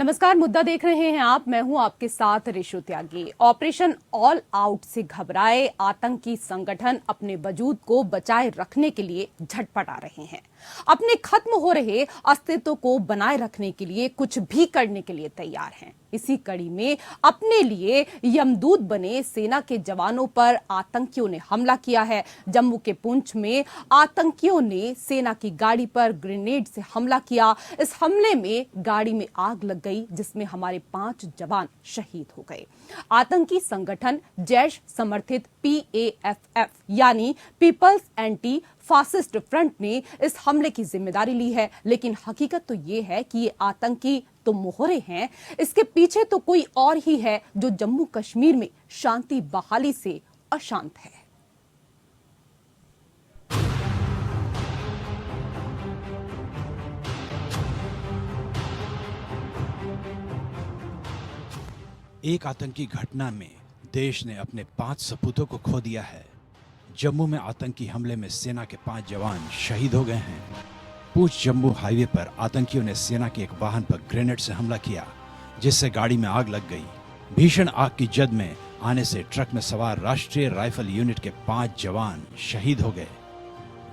नमस्कार, मुद्दा देख रहे हैं आप। मैं हूं आपके साथ ऋषु त्यागी। ऑपरेशन ऑल आउट से घबराए आतंकी संगठन अपने वजूद को बचाए रखने के लिए झटपटा रहे हैं। अपने खत्म हो रहे अस्तित्व को बनाए रखने के लिए कुछ भी करने के लिए तैयार हैं। इसी कड़ी में अपने लिए यमदूत बने सेना के जवानों पर आतंकियों ने हमला किया है। जम्मू के पुंछ में आतंकियों ने सेना की गाड़ी पर ग्रेनेड से हमला किया। इस हमले में गाड़ी में आग लग गई, जिसमें हमारे 5 जवान शहीद हो गए। आतंकी संगठन जैश समर्थित PAFF यानी पीपल्स एंटी फासिस्ट फ्रंट ने इस हमले की जिम्मेदारी ली है, लेकिन हकीकत तो ये है कि ये आतंकी तो मोहरे हैं, इसके पीछे तो कोई और ही है जो जम्मू कश्मीर में शांति बहाली से अशांत है। एक आतंकी घटना में देश ने अपने 5 सपूतों को खो दिया है। जम्मू में आतंकी हमले में सेना के 5 जवान शहीद हो गए हैं। पूंछ जम्मू हाईवे पर आतंकियों ने सेना के एक वाहन पर ग्रेनेड से हमला किया, जिससे गाड़ी में आग लग गई। भीषण आग की जद में आने से ट्रक में सवार राष्ट्रीय राइफल यूनिट के 5 जवान शहीद हो गए।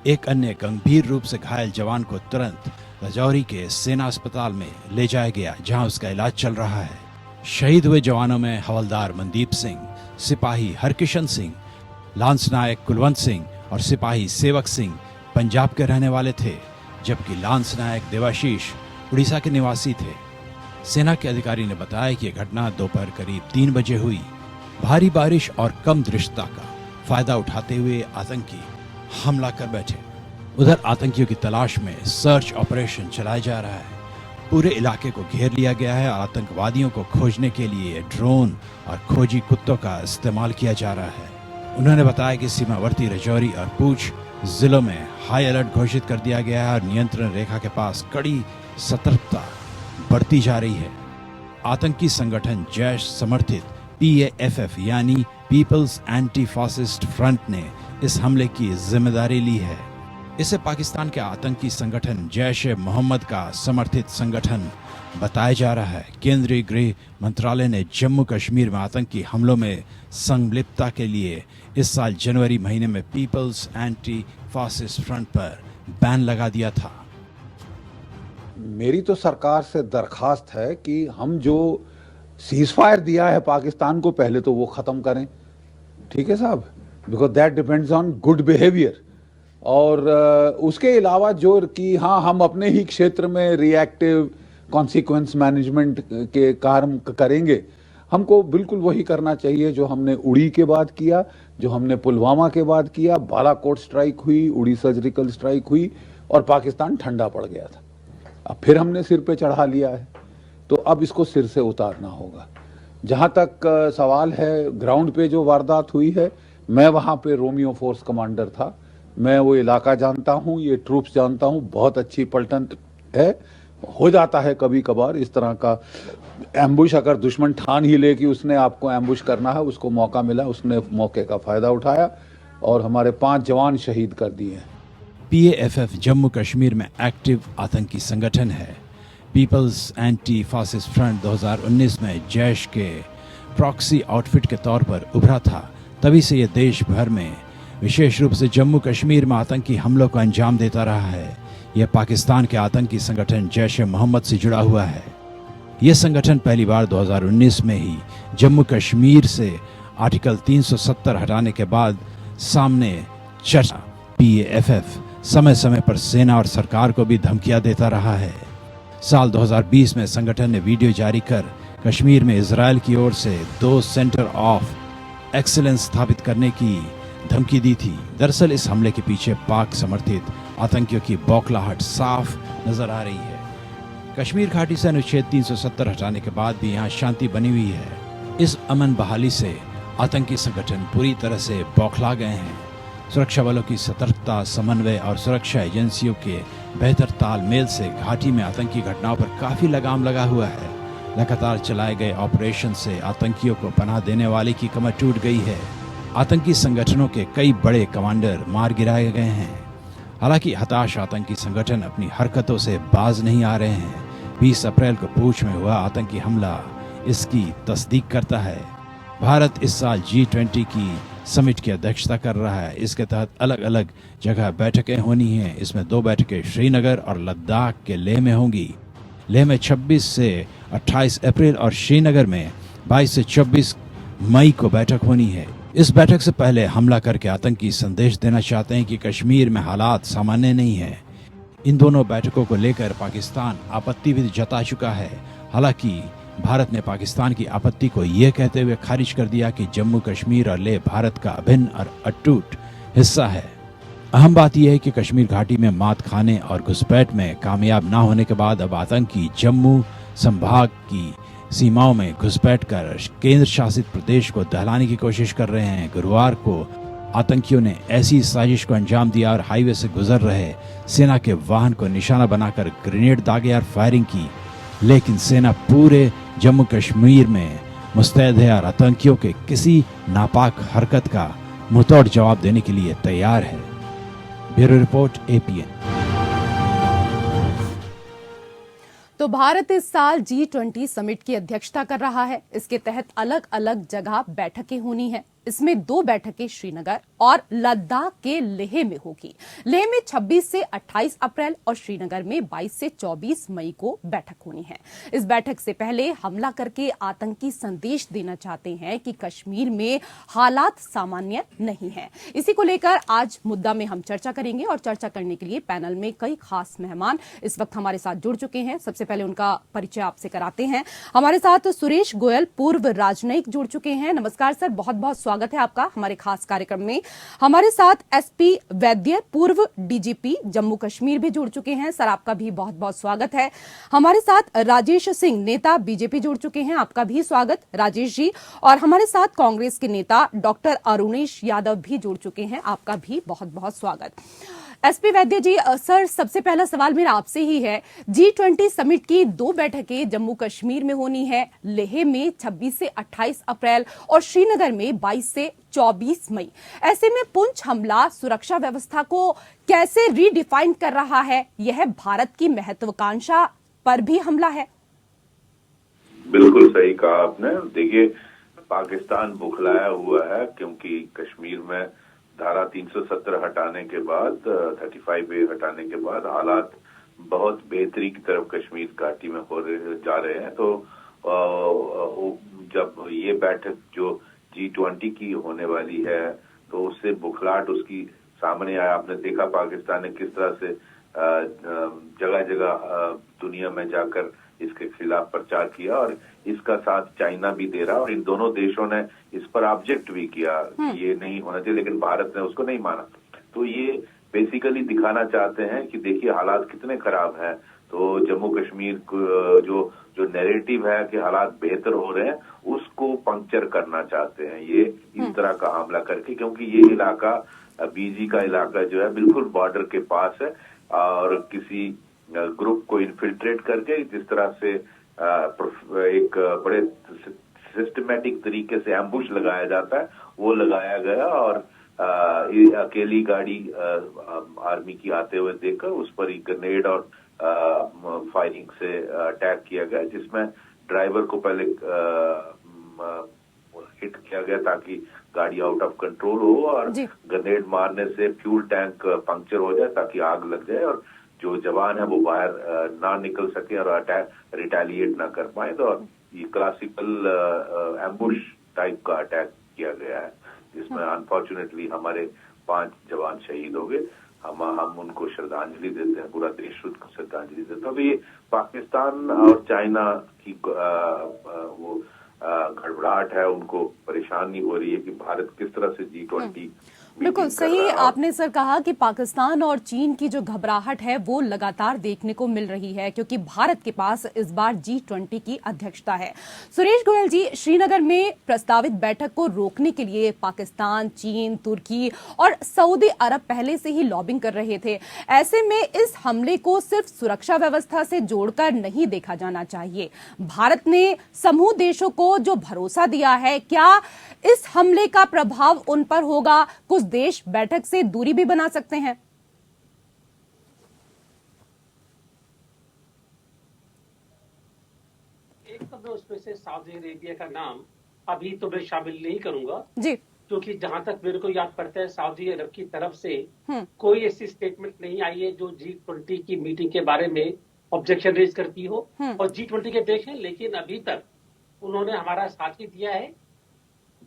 एक अन्य गंभीर रूप से घायल जवान को तुरंत राजौरी के सेना अस्पताल में ले जाया गया, जहां उसका इलाज चल रहा है। शहीद हुए जवानों में हवलदार मनदीप सिंह, सिपाही हरकिशन सिंह, लांस नायक कुलवंत सिंह और सिपाही सेवक सिंह पंजाब के रहने वाले थे, जबकि लांस नायक देवाशीष उड़ीसा के निवासी थे। सेना के अधिकारी ने बताया कि यह घटना दोपहर करीब 3 बजे हुई। भारी बारिश और कम दृश्यता का फायदा उठाते हुए आतंकी हमला कर बैठे। उधर आतंकियों की तलाश में सर्च ऑपरेशन चलाया जा रहा है। पूरे इलाके को घेर लिया गया है और आतंकवादियों को खोजने के लिए ड्रोन और खोजी कुत्तों का इस्तेमाल किया जा रहा है। उन्होंने बताया कि सीमावर्ती राजौरी और पूंछ जिलों में हाई अलर्ट घोषित कर दिया गया है और नियंत्रण रेखा के पास कड़ी सतर्कता बढ़ती जा रही है। आतंकी संगठन जैश समर्थित PAFF यानी पीपल्स एंटी फासिस्ट फ्रंट ने इस हमले की जिम्मेदारी ली है। इसे पाकिस्तान के आतंकी संगठन जैश ए मोहम्मद का समर्थित संगठन बताया जा रहा है। केंद्रीय गृह मंत्रालय ने जम्मू कश्मीर में आतंकी हमलों में संलिप्तता के लिए इस साल जनवरी महीने में पीपल्स एंटी फासिस्ट फ्रंट पर बैन लगा दिया था। मेरी तो सरकार से दरखास्त है कि हम जो सीजफायर दिया है पाकिस्तान को, पहले तो वो खत्म करें। ठीक है साहब, because that depends on good behaviour. और उसके अलावा जो कि हाँ, हम अपने ही क्षेत्र में रिएक्टिव कॉन्सिक्वेंस मैनेजमेंट के कार्य करेंगे, हमको बिल्कुल वही करना चाहिए जो हमने उड़ी के बाद किया, जो हमने पुलवामा के बाद किया। बालाकोट स्ट्राइक हुई, उड़ी सर्जिकल स्ट्राइक हुई और पाकिस्तान ठंडा पड़ गया था। अब फिर हमने सिर पे चढ़ा लिया है, तो अब इसको सिर से उतारना होगा। जहाँ तक सवाल है ग्राउंड पे जो वारदात हुई है, मैं वहाँ पे रोमियो फोर्स कमांडर था। मैं वो इलाका जानता हूँ, ये ट्रूप्स जानता हूँ। बहुत अच्छी पलटन है। हो जाता है कभी कभार इस तरह का एम्बुश, अगर दुश्मन ठान ही ले कि उसने आपको एम्बुश करना है, उसको मौका मिला, उसने मौके का फायदा उठाया और हमारे 5 जवान शहीद कर दिए। PAFF जम्मू कश्मीर में एक्टिव आतंकी संगठन है। पीपल्स एंटी फासिस्ट फ्रंट 2019 में जैश के प्रॉक्सी आउटफिट के तौर पर उभरा था। तभी से ये देश भर में, विशेष रूप से जम्मू कश्मीर में आतंकी हमलों को अंजाम देता रहा है। यह पाकिस्तान के आतंकी संगठन जैश ए मोहम्मद से जुड़ा हुआ है। यह संगठन पहली बार 2019 में ही जम्मू कश्मीर से आर्टिकल 370 हटाने के बाद सामने चर्चा। PAFF समय समय पर सेना और सरकार को भी धमकियां देता रहा है। साल 2020 में संगठन ने वीडियो जारी कर कश्मीर में इजरायल की ओर से 2 सेंटर ऑफ एक्सीलेंस स्थापित करने की धमकी दी थी। दरअसल इस हमले के पीछे पाक समर्थित आतंकियों की बौखलाहट साफ नजर आ रही है। कश्मीर घाटी से अनुच्छेद 370 हटाने के बाद भी यहाँ शांति बनी हुई है। इस अमन बहाली से आतंकी संगठन पूरी तरह से बौखला गए हैं। सुरक्षा बलों की सतर्कता, समन्वय और सुरक्षा एजेंसियों के बेहतर तालमेल से घाटी में आतंकी घटनाओं पर काफी लगाम लगा हुआ है। लगातार चलाए गए ऑपरेशन से आतंकियों को पनाह देने वाले की कमर टूट गई है। आतंकी संगठनों के कई बड़े कमांडर मार गिराए गए हैं। हालांकि हताश आतंकी संगठन अपनी हरकतों से बाज नहीं आ रहे हैं। 20 अप्रैल को पूंछ में हुआ आतंकी हमला इसकी तस्दीक करता है। भारत इस साल G20 की समिट की अध्यक्षता कर रहा है। इसके तहत अलग अलग जगह बैठकें होनी हैं। इसमें 2 बैठकें श्रीनगर और लद्दाख के लेह में होंगी। लेह में 26 से 28 अप्रैल और श्रीनगर में 22 से 24 मई को बैठक होनी है। इस बैठक से पहले हमला करके आतंकी संदेश देना चाहते हैं कि कश्मीर में हालात सामान्य नहीं है। इन दोनों बैठकों को लेकर पाकिस्तान आपत्ति भी जता चुका है। हालांकि भारत ने पाकिस्तान की आपत्ति को यह कहते हुए खारिज कर दिया कि जम्मू कश्मीर और लेह भारत का अभिन्न और अटूट हिस्सा है। अहम बात यह है कि कश्मीर घाटी में मात खाने और घुसपैठ में कामयाब न होने के बाद अब आतंकी जम्मू संभाग की सीमाओं में घुसपैठ कर केंद्र शासित प्रदेश को दहलाने की कोशिश कर रहे हैं। गुरुवार को आतंकियों ने ऐसी साजिश को अंजाम दिया और हाईवे से गुजर रहे सेना के वाहन को निशाना बनाकर ग्रेनेड दागे और फायरिंग की। लेकिन सेना पूरे जम्मू कश्मीर में मुस्तैद है और आतंकियों के किसी नापाक हरकत का मुंहतोड़ जवाब देने के लिए तैयार है। Bureau report APN। तो भारत इस साल G20 समिट की अध्यक्षता कर रहा है। इसके तहत अलग अलग जगह बैठकें होनी है। इसमें 2 बैठकें श्रीनगर और लद्दाख के लेह में होगी। लेह में 26 से 28 अप्रैल और श्रीनगर में 22 से 24 मई को बैठक होनी है। इस बैठक से पहले हमला करके आतंकी संदेश देना चाहते हैं कि कश्मीर में हालात सामान्य नहीं है। इसी को लेकर आज मुद्दा में हम चर्चा करेंगे और चर्चा करने के लिए पैनल में कई खास मेहमान इस वक्त हमारे साथ जुड़ चुके हैं। सबसे पहले उनका परिचय आपसे कराते हैं। हमारे साथ सुरेश गोयल, पूर्व राजनयिक, जुड़ चुके हैं। नमस्कार सर, बहुत बहुत स्वागत है आपका हमारे खास कार्यक्रम में। हमारे साथ SP वैद्य, पूर्व DGP जम्मू कश्मीर, भी जुड़ चुके हैं। सर, आपका भी बहुत बहुत स्वागत है। हमारे साथ राजेश सिंह, नेता BJP, जुड़ चुके हैं। आपका भी स्वागत राजेश जी। और हमारे साथ कांग्रेस के नेता डॉक्टर अरुणेश यादव भी जुड़ चुके हैं। आपका भी बहुत बहुत स्वागत। SP वैद्य जी, सर, सबसे पहला सवाल मेरा आपसे ही है। G20 समिट की 2 बैठकें जम्मू कश्मीर में होनी है। लेह में 26 से 28 अप्रैल और श्रीनगर में 22 से 24 मई। ऐसे में पुंछ हमला सुरक्षा व्यवस्था को कैसे रीडिफाइन कर रहा है? यह भारत की महत्वाकांक्षा पर भी हमला है। बिल्कुल सही कहा आपने। देखिए, पाकिस्तान बुखलाया हुआ है क्योंकि कश्मीर में धारा 370 हटाने के बाद, 35A हटाने के बाद हालात बहुत बेहतरी की तरफ कश्मीर घाटी में जा रहे हैं। तो जब ये बैठक जो G20 की होने वाली है तो उससे बुखलाहट उसकी सामने आया। आपने देखा पाकिस्तान ने किस तरह से जगह जगह दुनिया में जाकर इसके खिलाफ प्रचार किया और इसका साथ चाइना भी दे रहा, और इन दोनों देशों ने इस पर ऑब्जेक्ट भी किया कि ये नहीं होना चाहिए, लेकिन भारत ने उसको नहीं माना। तो ये बेसिकली दिखाना चाहते हैं कि देखिए हालात कितने खराब हैं। तो जम्मू कश्मीर जो नैरेटिव है कि हालात बेहतर हो रहे हैं, उसको पंक्चर करना चाहते हैं ये इस तरह का हमला करके, क्योंकि ये इलाका BG का इलाका जो है बिल्कुल बॉर्डर के पास है और किसी ग्रुप को इन्फिल्ट्रेट करके जिस तरह से एक बड़े सिस्टमैटिक तरीके से एम्बुश लगाया जाता है, वो लगाया गया और अकेली गाड़ी आर्मी की आते हुए देखकर उस पर ही ग्रेनेड और फायरिंग से अटैक किया गया, जिसमें ड्राइवर को पहले हिट किया गया ताकि गाड़ी आउट ऑफ कंट्रोल हो और ग्रेनेड मारने से फ्यूल टैंक पंक्चर हो जाए ताकि आग लग जाए और जो जवान है वो बाहर ना निकल सके और अटैक रिटेलिएट ना कर पाए। तो ये क्लासिकल एम्बुश टाइप का अटैक किया गया है, जिसमें अनफॉर्चुनेटली हमारे 5 जवान शहीद हो गए। हम उनको श्रद्धांजलि देते हैं, पूरा देश उनको श्रद्धांजलि देता है। तो ये पाकिस्तान और चाइना की वो गड़बड़ाहट है, उनको परेशानी हो रही है कि भारत किस तरह से G20 बिल्कुल सही आपने सर कहा कि पाकिस्तान और चीन की जो घबराहट है वो लगातार देखने को मिल रही है, क्योंकि भारत के पास इस बार G20 की अध्यक्षता है। सुरेश गोयल जी, श्रीनगर में प्रस्तावित बैठक को रोकने के लिए पाकिस्तान, चीन, तुर्की और सऊदी अरब पहले से ही लॉबिंग कर रहे थे। ऐसे में इस हमले को सिर्फ सुरक्षा व्यवस्था से जोड़कर नहीं देखा जाना चाहिए। भारत ने समूह देशों को जो भरोसा दिया है, क्या इस हमले का प्रभाव उन पर होगा? कुछ देश बैठक से दूरी भी बना सकते हैं। मैं उसमें से सऊदी अरेबिया का नाम अभी तो मैं शामिल नहीं करूंगा, जी। क्योंकि जहां तक मेरे को याद पड़ता है सऊदी अरब की तरफ से कोई ऐसी स्टेटमेंट नहीं आई है जो G20 की मीटिंग के बारे में ऑब्जेक्शन रेज करती हो। और G20 के देखें, लेकिन अभी तक उन्होंने हमारा साथ ही दिया है।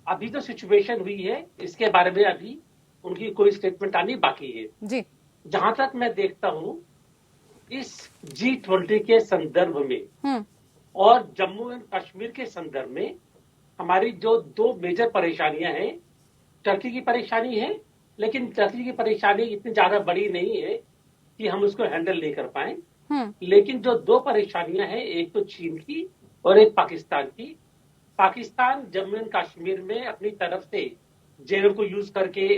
अभी जो सिचुएशन हुई है इसके बारे में अभी उनकी कोई स्टेटमेंट आनी बाकी है जी। जहां तक मैं देखता हूं इस G20 के संदर्भ में और जम्मू एंड कश्मीर के संदर्भ में हमारी जो दो मेजर परेशानियां हैं, टर्की की परेशानी है, लेकिन टर्की की परेशानी इतनी ज्यादा बड़ी नहीं है कि हम उसको हैंडल नहीं कर पाए। लेकिन जो दो परेशानियां हैं, एक तो चीन की और एक पाकिस्तान की। पाकिस्तान जम्मू एंड कश्मीर में अपनी तरफ से जेएम को यूज करके,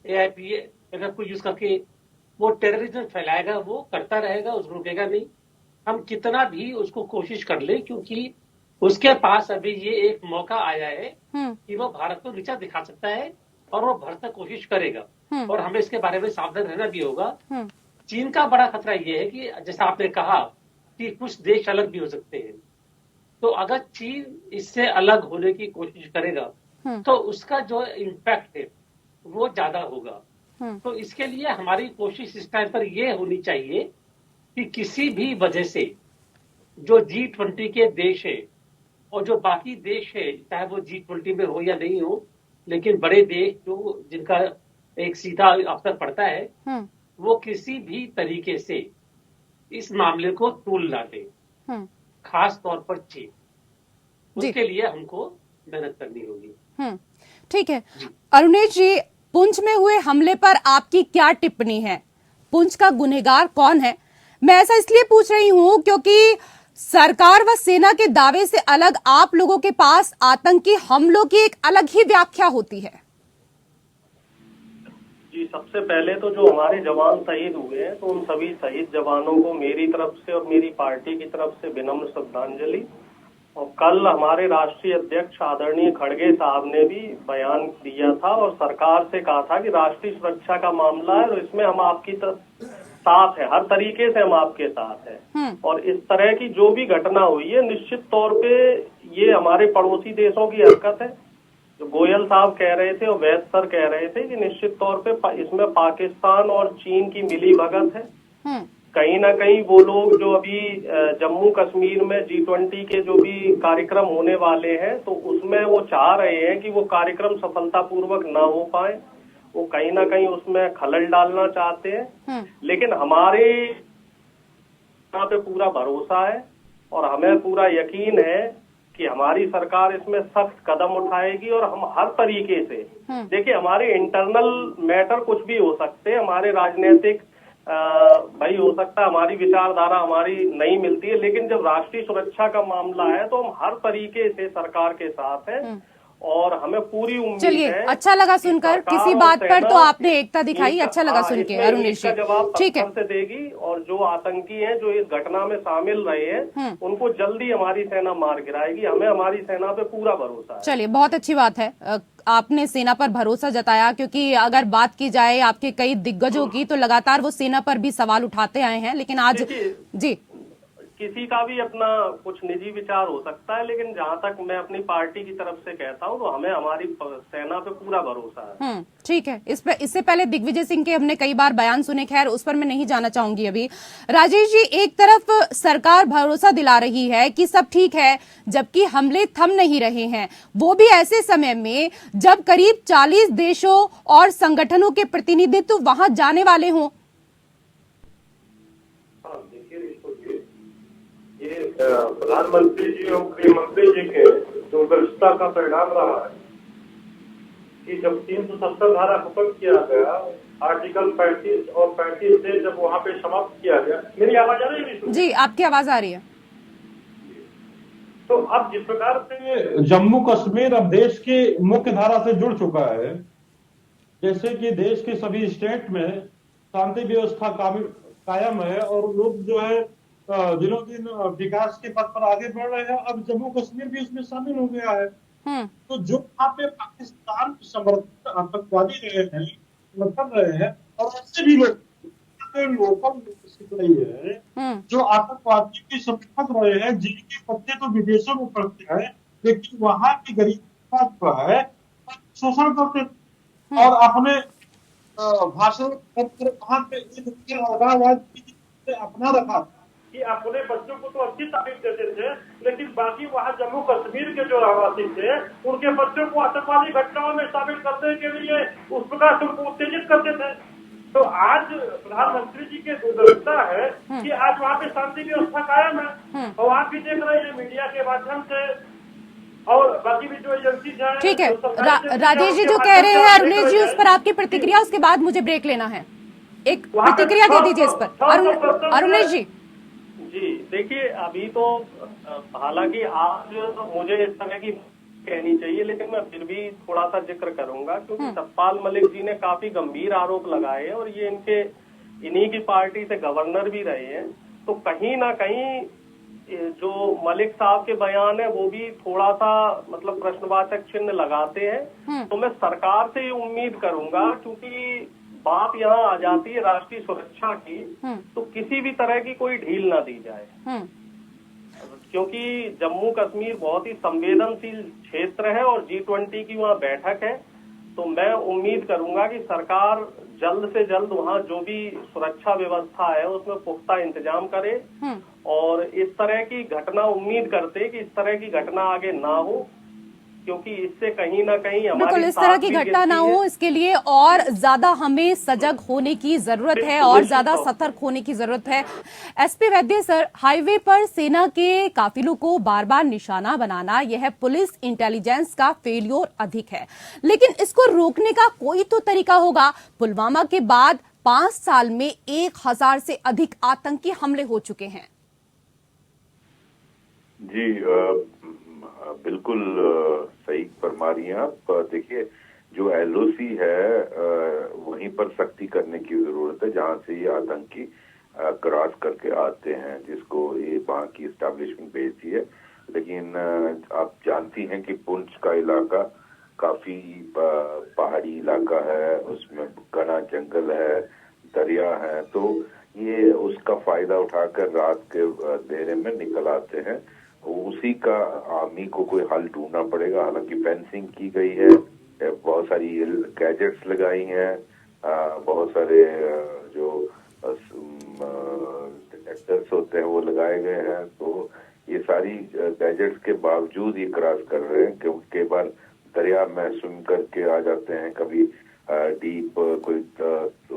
AIP को यूज करके वो टेररिज्म फैलाएगा, वो करता रहेगा, उसको रुकेगा नहीं। हम कितना भी उसको कोशिश कर ले, क्योंकि उसके पास अभी ये एक मौका आया है कि वो भारत को नीचा दिखा सकता है और वो भरसक कोशिश करेगा। और हमें इसके बारे में सावधान रहना भी होगा। चीन का बड़ा खतरा ये है कि जैसा आपने कहा कि कुछ देश अलग भी हो सकते हैं, तो अगर चीन इससे अलग होने की कोशिश करेगा तो उसका जो इम्पैक्ट है वो ज्यादा होगा। तो इसके लिए हमारी कोशिश इस टाइम पर यह होनी चाहिए कि किसी भी वजह से जो G20 के देश है और जो बाकी देश है, चाहे वो G20 में हो या नहीं हो, लेकिन बड़े देश जो जिनका एक सीधा अवसर पड़ता है, वो किसी भी तरीके से इस मामले को तूल ना दे, खास तौर पर चीन। उसके लिए हमको मेहनत करनी होगी। ठीक है अरुणेश जी, पुंछ में हुए हमले पर आपकी क्या टिप्पणी है? पुंछ का गुनहगार कौन है? मैं ऐसा इसलिए पूछ रही हूं क्योंकि सरकार व सेना के दावे से अलग आप लोगों के पास आतंकी हमलों की एक अलग ही व्याख्या होती है। जी, सबसे पहले तो जो हमारे जवान शहीद हुए हैं, तो उन सभी शहीद जवानों को मेरी तरफ से और मेरी पार्टी की तरफ से विनम्र श्रद्धांजलि। और कल हमारे राष्ट्रीय अध्यक्ष आदरणीय खड़गे साहब ने भी बयान दिया था और सरकार से कहा था कि राष्ट्रीय सुरक्षा का मामला है और इसमें हम आपकी तरफ साथ है, हर तरीके से हम आपके साथ हैं। और इस तरह की जो भी घटना हुई है, निश्चित तौर पे ये हमारे पड़ोसी देशों की हरकत है। जो गोयल साहब कह रहे थे और वैद सर कह रहे थे कि निश्चित तौर पे इसमें पाकिस्तान और चीन की मिली भगत है। कहीं ना कहीं वो लोग जो अभी जम्मू कश्मीर में G20 के जो भी कार्यक्रम होने वाले हैं, तो उसमें वो चाह रहे हैं कि वो कार्यक्रम सफलतापूर्वक ना हो पाए। वो कहीं ना कहीं उसमें खलल डालना चाहते हैं। लेकिन हमारे यहाँ पे पूरा भरोसा है और हमें पूरा यकीन है कि हमारी सरकार इसमें सख्त कदम उठाएगी। और हम हर तरीके से, देखिए, हमारे इंटरनल मैटर कुछ भी हो सकते हैं, हमारे राजनीतिक भाई हो सकता है हमारी विचारधारा हमारी नहीं मिलती है, लेकिन जब राष्ट्रीय सुरक्षा का मामला है तो हम हर तरीके से सरकार के साथ हैं और हमें पूरी उम्मीद है। चलिए, अच्छा लगा सुनकर, किसी बात पर तो आपने एकता दिखाई, अच्छा लगा सुन के अरुणेश जी। जवाब ठीक है, से देगी और जो आतंकी हैं जो इस घटना में शामिल रहे हैं उनको जल्दी हमारी सेना मार गिराएगी। हमें हमारी सेना पे पूरा भरोसा है। चलिए, बहुत अच्छी बात है आपने सेना पर भरोसा जताया, क्योंकि अगर बात की जाए आपके कई दिग्गजों की तो लगातार वो सेना पर भी सवाल उठाते आए हैं, लेकिन आज जी किसी का भी अपना कुछ निजी विचार हो सकता है, लेकिन जहां तक मैं अपनी पार्टी की तरफ से कहता हूं तो हमें हमारी सेना पे पूरा भरोसा है। ठीक है। इससे पहले दिग्विजय सिंह के हमने कई बार बयान सुने, खैर उस पर मैं नहीं जाना चाहूंगी अभी। राजेश जी, एक तरफ सरकार भरोसा दिला रही है कि सब ठीक है, जबकि हमले थम नहीं रहे हैं, वो भी ऐसे समय में जब करीब 40 देशों और संगठनों के प्रतिनिधित्व वहां जाने वाले हों। ये प्रधानमंत्री जी और गृह मंत्री जी के दूरदर्शिता का परिणाम रहा है कि जब 370 धारा खत्म किया गया, आर्टिकल 35 और 35 से जब वहाँ पे समाप्त किया गया। मेरी आवाज आ रही है? जी, आपकी आवाज आ रही है। तो अब जिस प्रकार से जम्मू कश्मीर अब देश की मुख्य धारा से जुड़ चुका है, जैसे कि देश के सभी स्टेट में शांति व्यवस्था कायम है और लोग जो है दिनों दिन विकास के पथ पर आगे बढ़ रहे हैं। अब जम्मू कश्मीर भी उसमें शामिल हो गया है। तो जो वहाँ पे पाकिस्तान समर्थित आतंकवादी रहे हैं, समर्थन रहे हैं, और ऐसे भी लोग के लोकल सिपाही है जो आतंकवादी के समर्थक रहे हैं, जिनके बच्चे तो विदेशों में पढ़ते हैं, लेकिन वहां की गरीब जो है शोषण करते थे और अपने भाषण वहां पे अपना रखा कि अपने बच्चों को तो अच्छी तालीम देते थे, लेकिन बाकी वहाँ जम्मू कश्मीर के जो रहवासी थे उनके बच्चों को आतंकवादी घटनाओं में शामिल करने के लिए उस प्रकार से उनको उत्तेजित करते थे। तो आज प्रधानमंत्री जी की दूरदर्शिता है कि आज वहाँ पे शांति व्यवस्था कायम है और आप भी देख रहे हैं मीडिया के माध्यम से और बाकी भी जो एजेंसीज हैं। ठीक है, राजेश जी जो कह रहे हैं, अरुणेश जी उस पर आपकी प्रतिक्रिया, उसके बाद मुझे ब्रेक लेना है। एक प्रतिक्रिया दे दीजिए इस पर अरुणेश जी। जी देखिए, अभी तो हालांकि आज मुझे इस तरह की कहनी चाहिए, लेकिन मैं फिर भी थोड़ा सा जिक्र करूंगा क्योंकि सतपाल मलिक जी ने काफी गंभीर आरोप लगाए हैं और ये इन्हीं की पार्टी से गवर्नर भी रहे हैं। तो कहीं ना कहीं जो मलिक साहब के बयान है वो भी थोड़ा सा मतलब प्रश्नवाचक चिन्ह लगाते हैं। तो मैं सरकार से ये उम्मीद करूंगा, क्योंकि बात यहाँ आ जाती है राष्ट्रीय सुरक्षा की, तो किसी भी तरह की कोई ढील ना दी जाए, क्योंकि जम्मू कश्मीर बहुत ही संवेदनशील क्षेत्र है और G20 की वहाँ बैठक है। तो मैं उम्मीद करूंगा कि सरकार जल्द से जल्द वहाँ जो भी सुरक्षा व्यवस्था है उसमें पुख्ता इंतजाम करे और इस तरह की घटना उम्मीद करते कि इस तरह की घटना आगे ना हो, क्योंकि इससे कहीं ना कहीं बिल्कुल इस तरह की घटना ना हो, इसके लिए और ज्यादा हमें सजग होने की जरूरत है और ज्यादा सतर्क होने की जरूरत है। एसपी वैद्य सर, हाईवे पर सेना के काफिलों को बार बार निशाना बनाना यह पुलिस इंटेलिजेंस का फेल्योर अधिक है, लेकिन इसको रोकने का कोई तो तरीका होगा। पुलवामा के बाद 5 साल में 1000 से अधिक आतंकी हमले हो चुके हैं। जी बिल्कुल सही फरमा रही हैं आप। देखिए, जो LOC है वहीं पर सख्ती करने की जरूरत है जहां से ये आतंकी क्रॉस करके आते हैं, जिसको ये वहां की एस्टैब्लिशमेंट भेजती है। लेकिन आप जानती हैं कि पुंछ का इलाका काफी पहाड़ी इलाका है, उसमें घना जंगल है, दरिया है, तो ये उसका फायदा उठाकर रात के अंधेरे में निकल आते हैं। उसी का आर्मी को कोई हल ढूंढना पड़ेगा। हालांकि फेंसिंग की गई है, बहुत सारी गैजेट्स लगाई हैं, बहुत सारे जो डिटेक्टर्स होते हैं वो लगाए गए हैं। तो ये सारी गैजेट्स के बावजूद ये क्रॉस कर रहे हैं, क्योंकि कई बार दरिया में स्विम करके आ जाते हैं, कभी डीप कोई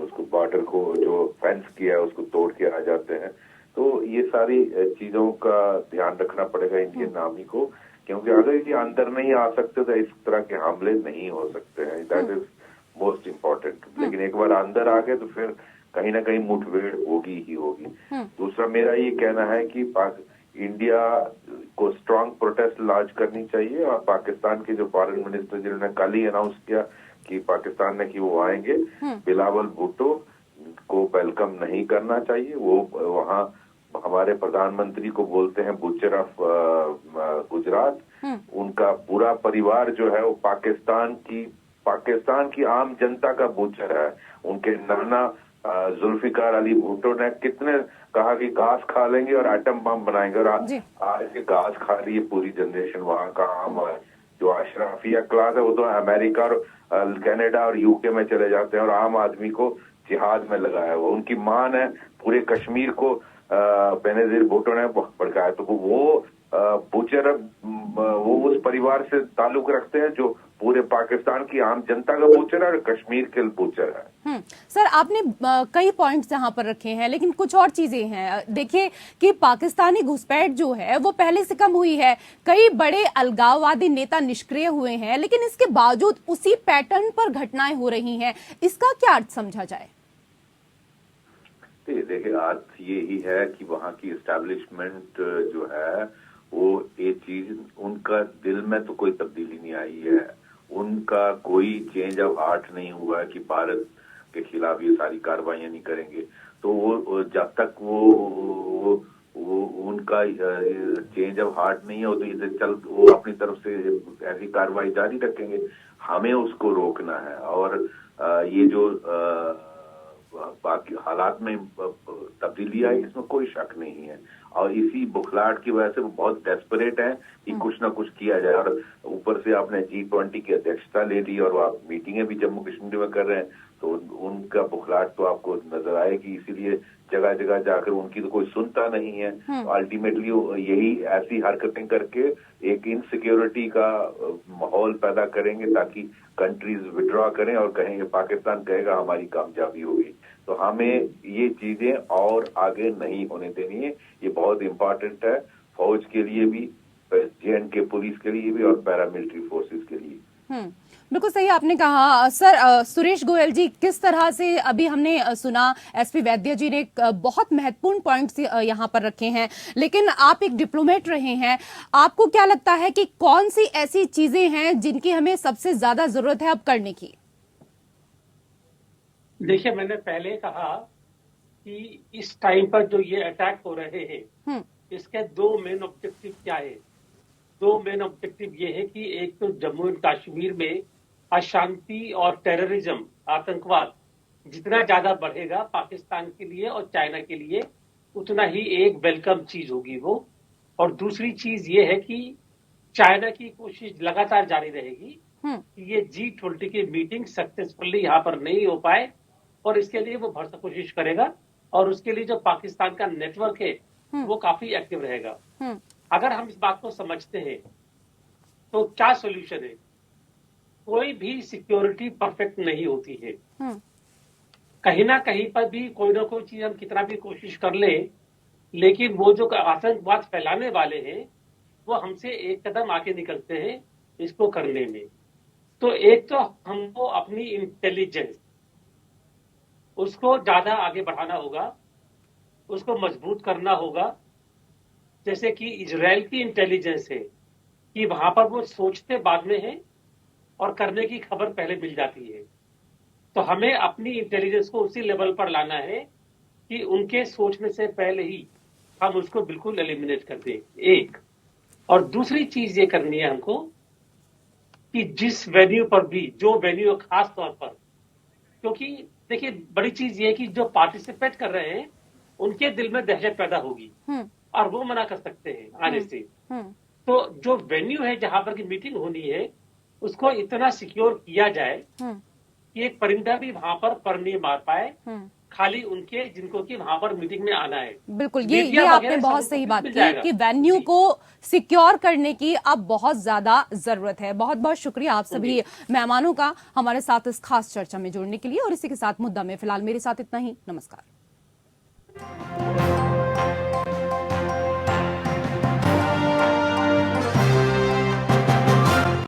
उसको बॉर्डर को जो फेंस किया है उसको तोड़ के आ जाते हैं। तो ये सारी चीजों का ध्यान रखना पड़ेगा इंडियन आर्मी को, क्योंकि अगर ये अंदर नहीं आ सकते तो इस तरह के हमले नहीं हो सकते हैं। That is most important. लेकिन एक बार अंदर आ गए तो फिर कहीं ना कहीं मुठभेड़ होगी ही होगी। दूसरा मेरा ये कहना है कि इंडिया को स्ट्रांग प्रोटेस्ट लॉन्च करनी चाहिए और पाकिस्तान के जो फॉरेन मिनिस्टर जिन्होंने कल ही अनाउंस किया कि पाकिस्तान में कि वो आएंगे, बिलावल भुट्टो को वेलकम नहीं करना चाहिए। वो वहाँ हमारे प्रधानमंत्री को बोलते हैं बुचर ऑफ गुजरात। उनका पूरा परिवार जो है वो पाकिस्तान की आम जनता का बुचर है। उनके नाना जुल्फिकार अली भुट्टो ने कितने कहा कि घास खा लेंगे और एटम बम बनाएंगे, और आज के घास खा रही है पूरी जनरेशन। वहाँ का आम जो अशराफिया क्लास है वो तो अमेरिका और कनाडा और यूके में चले जाते हैं और आम आदमी को जिहाद में लगाया हुआ। उनकी मां ने पूरे कश्मीर को बेनजीर भुट्टो ने भड़काया। तो वो बुचर वो उस परिवार से ताल्लुक रखते हैं जो पूरे पाकिस्तान की आम जनता का बुचर है और कश्मीर के बुचर है। सर, आपने कई पॉइंट्स यहाँ पर रखे हैं, लेकिन कुछ और चीजें हैं। देखिए कि पाकिस्तानी घुसपैठ जो है वो पहले से कम हुई है, कई बड़े अलगाववादी नेता निष्क्रिय हुए हैं, लेकिन इसके बावजूद उसी पैटर्न पर घटनाएं हो रही हैं। इसका क्या अर्थ समझा जाए? देखिए, अर्थ ये ही है कि वहाँ की एस्टैब्लिशमेंट जो है वो ये चीज उनका दिल में तो कोई तब्दीली नहीं आई है, उनका कोई चेंज ऑफ हार्ट नहीं हुआ है कि भारत के खिलाफ ये सारी कार्रवाइयां नहीं करेंगे। तो वो जब तक वो उनका चेंज ऑफ हार्ट नहीं हो तो वो अपनी तरफ से ऐसी कार्रवाई जारी रखेंगे। हमें उसको रोकना है। और ये जो बाकी हालात में तब्दीली आई, इसमें कोई शक नहीं है। और इसी बुखलाहट की वजह से वो बहुत डेस्परेट है कि कुछ ना कुछ किया जाए। और ऊपर से आपने G20 की अध्यक्षता ले ली और आप मीटिंगें भी जम्मू कश्मीर में कर रहे हैं, तो उनका बुखलाहट तो आपको नजर आएगी। इसीलिए जगह जगह जाकर उनकी तो कोई सुनता नहीं है। अल्टीमेटली यही ऐसी हरकतें करके एक इनसिक्योरिटी का माहौल पैदा करेंगे ताकि कंट्रीज विड्रॉ करें और कहेंगे, पाकिस्तान कहेगा हमारी कामयाबी होगी। तो हमें ये चीजें और आगे नहीं होने देनी है। ये बहुत इंपॉर्टेंट है फौज के लिए भी, J&K पुलिस के लिए भी और पैरामिलिट्री फोर्सेस के लिए। बिल्कुल सही आपने कहा सर। सुरेश गोयल जी, किस तरह से अभी हमने सुना एसपी वैद्य जी ने बहुत महत्वपूर्ण पॉइंट्स यहाँ पर रखे हैं, लेकिन आप एक डिप्लोमेट रहे हैं, आपको क्या लगता है कि कौन सी ऐसी चीजें हैं जिनकी हमें सबसे ज्यादा जरूरत है अब करने की? देखिए, मैंने पहले कहा कि इस टाइम पर जो ये अटैक हो रहे हैं, इसके दो मेन ऑब्जेक्टिव क्या है। दो मेन ऑब्जेक्टिव ये है कि एक तो जम्मू एंड कश्मीर में अशांति और टेररिज्म, आतंकवाद जितना ज्यादा बढ़ेगा पाकिस्तान के लिए और चाइना के लिए, उतना ही एक वेलकम चीज होगी वो। और दूसरी चीज ये है कि चाइना की कोशिश लगातार जारी रहेगी कि ये G20 की मीटिंग सक्सेसफुली यहाँ पर नहीं हो पाए, और इसके लिए वो भरसक कोशिश करेगा। और उसके लिए जो पाकिस्तान का नेटवर्क है वो काफी एक्टिव रहेगा। अगर हम इस बात को समझते हैं तो क्या सोल्यूशन है। कोई भी सिक्योरिटी परफेक्ट नहीं होती है। कहीं ना कहीं पर भी कोई ना कोई चीज हम कितना भी कोशिश कर ले, लेकिन वो जो आतंकवाद फैलाने वाले हैं वो हमसे एक कदम आगे निकलते हैं इसको करने में। तो एक तो हमको अपनी इंटेलिजेंस उसको ज्यादा आगे बढ़ाना होगा, उसको मजबूत करना होगा। जैसे कि इजराइल की इंटेलिजेंस है कि वहां पर वो सोचते बाद में है और करने की खबर पहले मिल जाती है। तो हमें अपनी इंटेलिजेंस को उसी लेवल पर लाना है कि उनके सोचने से पहले ही हम उसको बिल्कुल एलिमिनेट कर दें, एक। और दूसरी चीज ये करनी है हमको कि जिस वेन्यू पर भी, जो वेन्यू खास तौर पर, क्योंकि देखिए बड़ी चीज ये है कि जो पार्टिसिपेट कर रहे हैं उनके दिल में दहशत पैदा होगी और वो मना कर सकते हैं आने से। तो जो वेन्यू है जहां पर की मीटिंग होनी है उसको इतना सिक्योर किया जाए कि एक परिंदा भी वहां पर नहीं मार पाए, खाली उनके जिनको कि वहां पर मीटिंग में आना है। बिल्कुल, ये आपने बहुत सही बात की कि वेन्यू को सिक्योर करने की अब बहुत ज्यादा जरूरत है। बहुत बहुत शुक्रिया आप सभी मेहमानों का हमारे साथ इस खास चर्चा में जुड़ने के लिए। और इसी के साथ मुद्दा में फिलहाल मेरे साथ इतना ही। नमस्कार।